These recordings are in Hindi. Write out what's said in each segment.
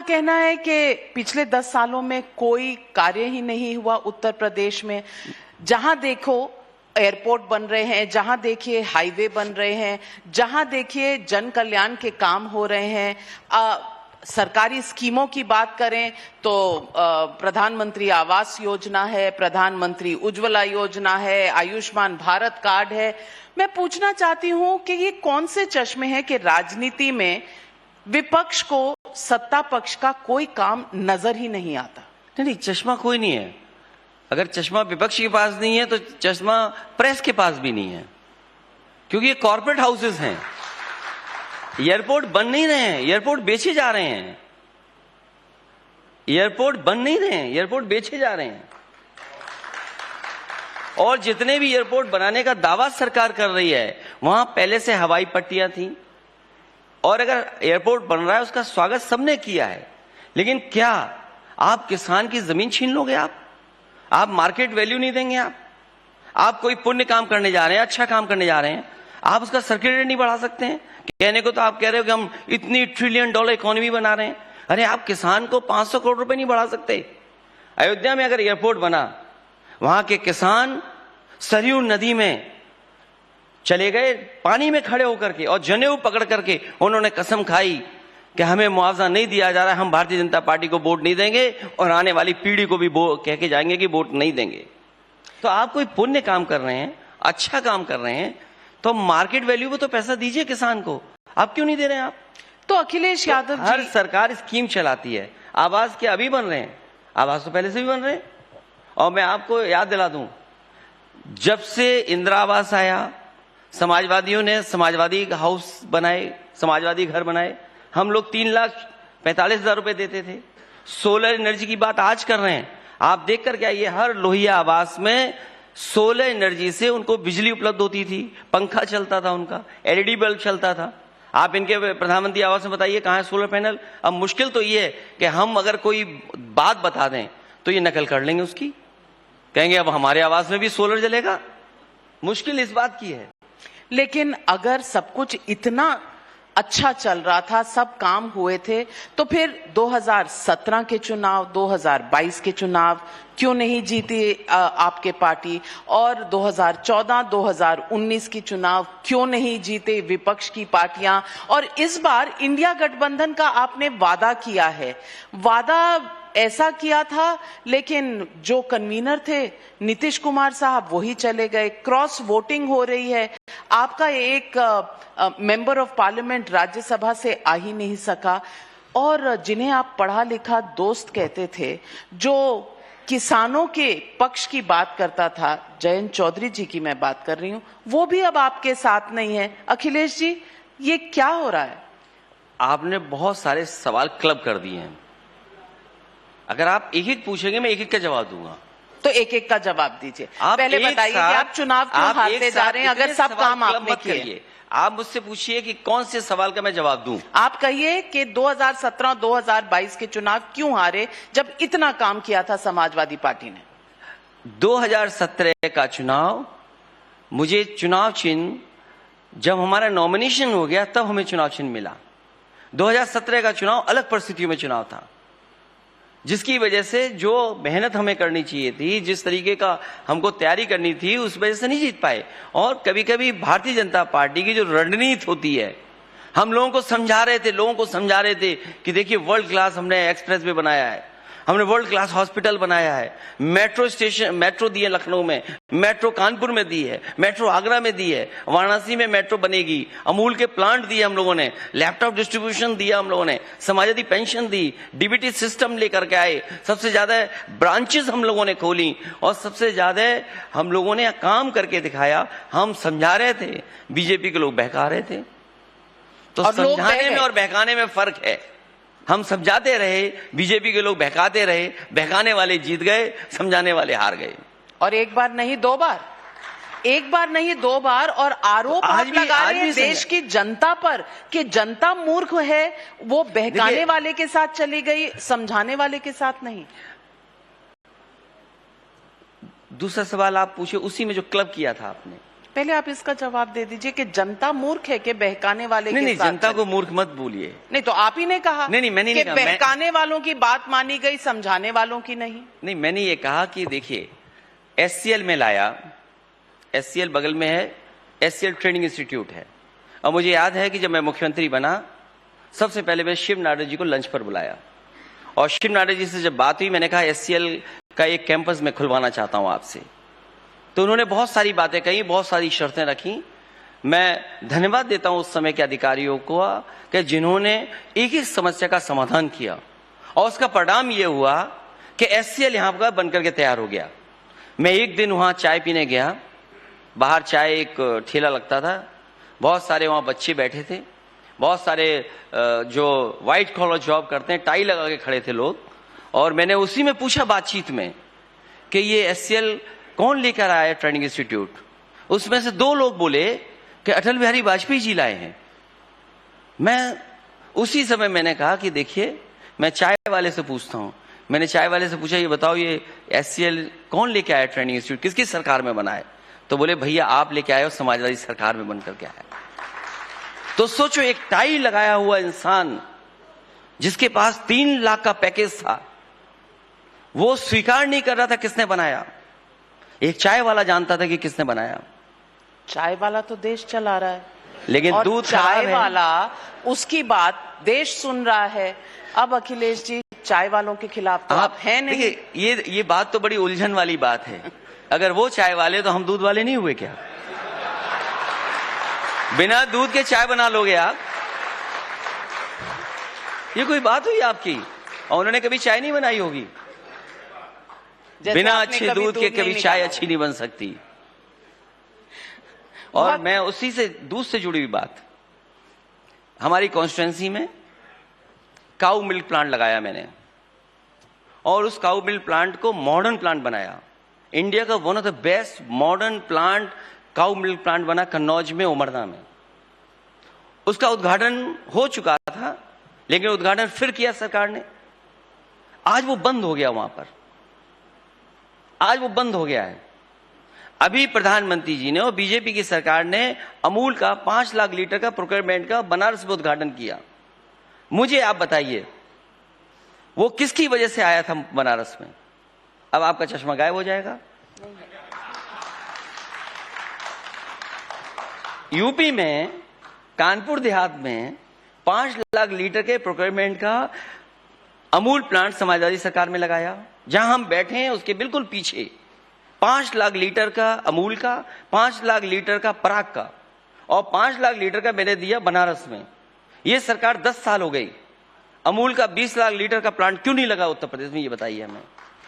कहना है कि पिछले 10 सालों में कोई कार्य ही नहीं हुआ उत्तर प्रदेश में? जहां देखो एयरपोर्ट बन रहे हैं, जहां देखिए हाईवे बन रहे हैं, जहां देखिए जन कल्याण के काम हो रहे हैं। सरकारी स्कीमों की बात करें तो प्रधानमंत्री आवास योजना है, प्रधानमंत्री उज्ज्वला योजना है, आयुष्मान भारत कार्ड है। मैं पूछना चाहती हूं कि ये कौन से चश्मे हैं कि राजनीति में विपक्ष को सत्ता पक्ष का कोई काम नजर ही नहीं आता? नहीं, चश्मा कोई नहीं है। अगर चश्मा विपक्ष के पास नहीं है तो चश्मा प्रेस के पास भी नहीं है, क्योंकि ये कॉर्पोरेट हाउसेस हैं। एयरपोर्ट बन नहीं रहे हैं, एयरपोर्ट बेचे जा रहे हैं। एयरपोर्ट बन नहीं रहे हैं, एयरपोर्ट बेचे जा रहे हैं। और जितने भी एयरपोर्ट बनाने का दावा सरकार कर रही है, वहां पहले से हवाई पट्टियां थी। और अगर एयरपोर्ट बन रहा है उसका स्वागत सबने किया है, लेकिन क्या आप किसान की जमीन छीन लोगे? आप मार्केट वैल्यू नहीं देंगे? आप कोई पुण्य काम करने जा रहे हैं, अच्छा काम करने जा रहे हैं, आप उसका सर्किट रेट नहीं बढ़ा सकते हैं? कहने को तो आप कह रहे हो कि हम इतनी $1 ट्रिलियन इकोनॉमी बना रहे हैं। अरे आप किसान को 500 करोड़ रुपए नहीं बढ़ा सकते? अयोध्या में अगर एयरपोर्ट बना, वहां के किसान सरयू नदी में चले गए, पानी में खड़े होकर के, और जनेऊ पकड़ करके उन्होंने कसम खाई कि हमें मुआवजा नहीं दिया जा रहा है, हम भारतीय जनता पार्टी को वोट नहीं देंगे और आने वाली पीढ़ी को भी कह के जाएंगे कि वोट नहीं देंगे। तो आप कोई पुण्य काम कर रहे हैं, अच्छा काम कर रहे हैं, तो मार्केट वैल्यू को तो पैसा दीजिए किसान को। आप क्यों नहीं दे रहे हैं? आप तो अखिलेश यादव जी, हर सरकार स्कीम चलाती है। आवास के अभी बन रहे हैं, आवास तो पहले से भी बन रहे हैं। और मैं आपको याद दिला दूं, जब से इंदिरा आवास आया, समाजवादियों ने समाजवादी हाउस बनाए, समाजवादी घर बनाए। हम लोग 3,45,000 रुपए देते थे। सोलर एनर्जी की बात आज कर रहे हैं। आप देख कर क्या, ये हर लोहिया आवास में सोलर एनर्जी से उनको बिजली उपलब्ध होती थी, पंखा चलता था, उनका एलईडी बल्ब चलता था। आप इनके प्रधानमंत्री आवास में बताइए कहां है सोलर पैनल? अब मुश्किल तो ये है कि हम अगर कोई बात बता दें तो ये नकल कर लेंगे उसकी, कहेंगे अब हमारे आवास में भी सोलर जलेगा। मुश्किल इस बात की है। लेकिन अगर सब कुछ इतना अच्छा चल रहा था, सब काम हुए थे, तो फिर 2017 के चुनाव, 2022 के चुनाव क्यों नहीं जीती आपके पार्टी? और 2014, 2019 की चुनाव क्यों नहीं जीते विपक्ष की पार्टियां? और इस बार इंडिया गठबंधन का आपने वादा किया है, वादा ऐसा किया था, लेकिन जो कन्वीनर थे नीतीश कुमार साहब वही चले गए। क्रॉस वोटिंग हो रही है, आपका एक मेंबर ऑफ पार्लियामेंट राज्यसभा से आ ही नहीं सका। और जिन्हें आप पढ़ा लिखा दोस्त कहते थे, जो किसानों के पक्ष की बात करता था, जयंत चौधरी जी की मैं बात कर रही हूं, वो भी अब आपके साथ नहीं है। अखिलेश जी, ये क्या हो रहा है? आपने बहुत सारे सवाल क्लब कर दिए हैं। अगर आप एक एक पूछेंगे, मैं एक एक का जवाब दूंगा। तो एक एक का जवाब दीजिए। पहले बताइए कि आप चुनाव क्यों हारते जा रहे हैं, अगर सब काम आपने किए? आप मुझसे पूछिए कि कौन से सवाल का मैं जवाब दूं। आप कहिए कि 2017, 2022 के चुनाव क्यों हारे, जब इतना काम किया था समाजवादी पार्टी ने? 2017 का चुनाव, मुझे चुनाव चिन्ह जब हमारा नॉमिनेशन हो गया तब हमें चुनाव चिन्ह मिला। 2017 का चुनाव अलग परिस्थितियों में चुनाव था, जिसकी वजह से जो मेहनत हमें करनी चाहिए थी, जिस तरीके का हमको तैयारी करनी थी, उस वजह से नहीं जीत पाए। और कभी कभी भारतीय जनता पार्टी की जो रणनीति होती है, हम लोगों को समझा रहे थे कि देखिए वर्ल्ड क्लास हमने एक्सप्रेस वे बनाया है, हमने वर्ल्ड क्लास हॉस्पिटल बनाया है, मेट्रो स्टेशन, मेट्रो दी है लखनऊ में, मेट्रो कानपुर में दी है, मेट्रो आगरा में दी है, वाराणसी में मेट्रो बनेगी, अमूल के प्लांट दिए हम लोगों ने, लैपटॉप डिस्ट्रीब्यूशन दिया हम लोगों ने, समाजवादी पेंशन दी, डीबीटी सिस्टम लेकर के आए, सबसे ज्यादा ब्रांचेस हम लोगों ने खोली और सबसे ज्यादा हम लोगों ने काम करके दिखाया। हम समझा रहे थे, बीजेपी के लोग बहका रहे थे। तो समझाने में और बहकाने में फर्क है। हम समझाते रहे, बीजेपी के लोग बहकाते रहे, बहकाने वाले जीत गए, समझाने वाले हार गए। और एक बार नहीं दो बार, एक बार नहीं दो बार। और आरोप आप लगा रहे हैं देश की जनता पर कि जनता मूर्ख है, वो बहकाने वाले के साथ चली गई, समझाने वाले के साथ नहीं। दूसरा सवाल आप पूछे, उसी में जो क्लब किया था आपने, पहले आप इसका जवाब दे दीजिए कि जनता मूर्ख है कि बहकाने वाले नहीं के नहीं, साथ जनता चले? को मूर्ख मत बोलिए। नहीं तो आप ही ने कहा नहीं, मैंने कि नहीं कहा, मैं- बहकाने वालों की बात मानी गई, समझाने वालों की नहीं। नहीं, मैंने ये कहा कि देखिए एससीएल में लाया, एससीएल बगल में है, एससीएल ट्रेनिंग इंस्टीट्यूट है। और मुझे याद है कि जब मैं मुख्यमंत्री बना, सबसे पहले मैं शिव नाडर जी को लंच पर बुलाया और शिव नाडर जी से जब बात हुई, मैंने कहा एससीएल का एक कैंपस में खुलवाना चाहता हूं आपसे। तो उन्होंने बहुत सारी बातें कही, बहुत सारी शर्तें रखी। मैं धन्यवाद देता हूं उस समय के अधिकारियों को कि जिन्होंने एक एक समस्या का समाधान किया और उसका परिणाम यह हुआ कि एससीएल यहां पर बनकर के तैयार हो गया। मैं एक दिन वहां चाय पीने गया, बाहर चाय एक ठेला लगता था, बहुत सारे वहां बच्चे बैठे थे, बहुत सारे जो व्हाइट कॉलर जॉब करते हैं टाई लगा के खड़े थे लोग। और मैंने उसी में पूछा बातचीत में कि ये एससीएल कौन लेकर आया ट्रेनिंग इंस्टीट्यूट। उसमें से 2 लोग बोले कि अटल बिहारी वाजपेयी जी लाए हैं। मैं उसी समय मैंने कहा कि देखिए मैं चाय वाले से पूछता हूं। मैंने चाय वाले से पूछा, ये बताओ ये एससीएल कौन लेके आया ट्रेनिंग इंस्टीट्यूट, किसकी सरकार में बना है? तो बोले भैया आप लेके आए हो, समाजवादी सरकार में बनकर के आया। तो सोचो, एक टाई लगाया हुआ इंसान जिसके पास 3 लाख का पैकेज था, वो स्वीकार नहीं कर रहा था किसने बनाया। एक चाय वाला जानता था कि किसने बनाया। चाय वाला तो देश चला रहा है, लेकिन और दूध चाय खराब है। वाला उसकी बात देश सुन रहा है। अब अखिलेश जी चाय वालों के खिलाफ तो आप हैं नहीं। देखिए ये बात तो बड़ी उलझन वाली बात है। अगर वो चाय वाले तो हम दूध वाले नहीं हुए क्या? बिना दूध के चाय बना लोगे आप? ये कोई बात हुई आपकी? और उन्होंने कभी चाय नहीं बनाई होगी। जैसे बिना आपने अच्छे कभी दूध के कभी नहीं चाय निकाला अच्छी नहीं बन सकती। और बहुत- मैं उसी से दूध से जुड़ी हुई बात, हमारी कॉन्स्टिट्यूएंसी में काऊ मिल्क प्लांट लगाया मैंने, और उस काऊ मिल्क प्लांट को मॉडर्न प्लांट बनाया। इंडिया का one of the best modern plant cow milk plant बना कन्नौज में, उमरदा में। उसका उद्घाटन हो चुका था, लेकिन उद्घाटन फिर किया सरकार ने। आज वो बंद हो गया, वहां पर आज वो बंद हो गया है। अभी प्रधानमंत्री जी ने और बीजेपी की सरकार ने अमूल का 5 लाख लीटर का प्रोक्योरमेंट का बनारस में उद्घाटन किया। मुझे आप बताइए वो किसकी वजह से आया था बनारस में? अब आपका चश्मा गायब हो जाएगा। यूपी में कानपुर देहात में 5 लाख लीटर के प्रोक्योरमेंट का अमूल प्लांट समाजवादी सरकार में लगाया। जहां हम बैठे हैं उसके बिल्कुल पीछे 5 लाख लीटर का अमूल का, 5 लाख लीटर का पराग का, और 5 लाख लीटर का मैंने दिया बनारस में। यह सरकार 10 साल हो गई। अमूल का 20 लाख लीटर का प्लांट क्यों नहीं लगा उत्तर प्रदेश में, ये बताइए हमें।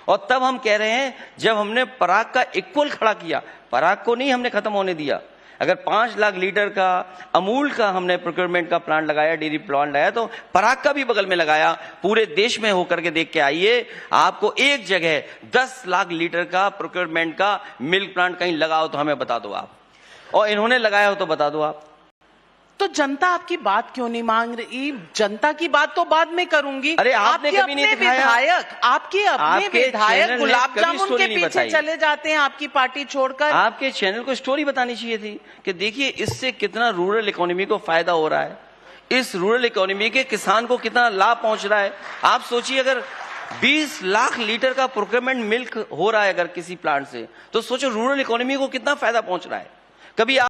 और तब हम कह रहे हैं जब हमने पराग का इक्वल खड़ा किया, पराग को नहीं हमने खत्म होने दिया। अगर 5 लाख लीटर का अमूल का हमने प्रोक्योरमेंट का प्लांट लगाया, डेयरी प्लांट लगाया, तो पराग का भी बगल में लगाया। पूरे देश में होकर के देख के आइए, आपको एक जगह 10 लाख लीटर का प्रोक्योरमेंट का मिल्क प्लांट कहीं लगाओ तो हमें बता दो आप, और इन्होंने लगाया हो तो बता दो आप। तो जनता आपकी बात क्यों नहीं मांग रही? जनता की बात तो बाद में करूंगी। अरे आपने आपके कभी नहीं अपने दिखाया। विधायक, आपके अपने आपके विधायक चैनल ने गुलाब कभी जामुन स्टोरी के नहीं पीछे बताई। चले जाते हैं आपकी पार्टी छोड़कर। आपके चैनल को स्टोरी बतानी चाहिए थी कि देखिए इससे कितना रूरल इकोनॉमी को फायदा हो रहा है, इस रूरल इकोनॉमी के किसान को कितना लाभ पहुंच रहा है। आप सोचिए अगर 20 लाख लीटर का प्रोक्योरमेंट मिल्क हो रहा है अगर किसी प्लांट से, तो सोचो रूरल इकोनॉमी को कितना फायदा पहुंच रहा है। कभी आप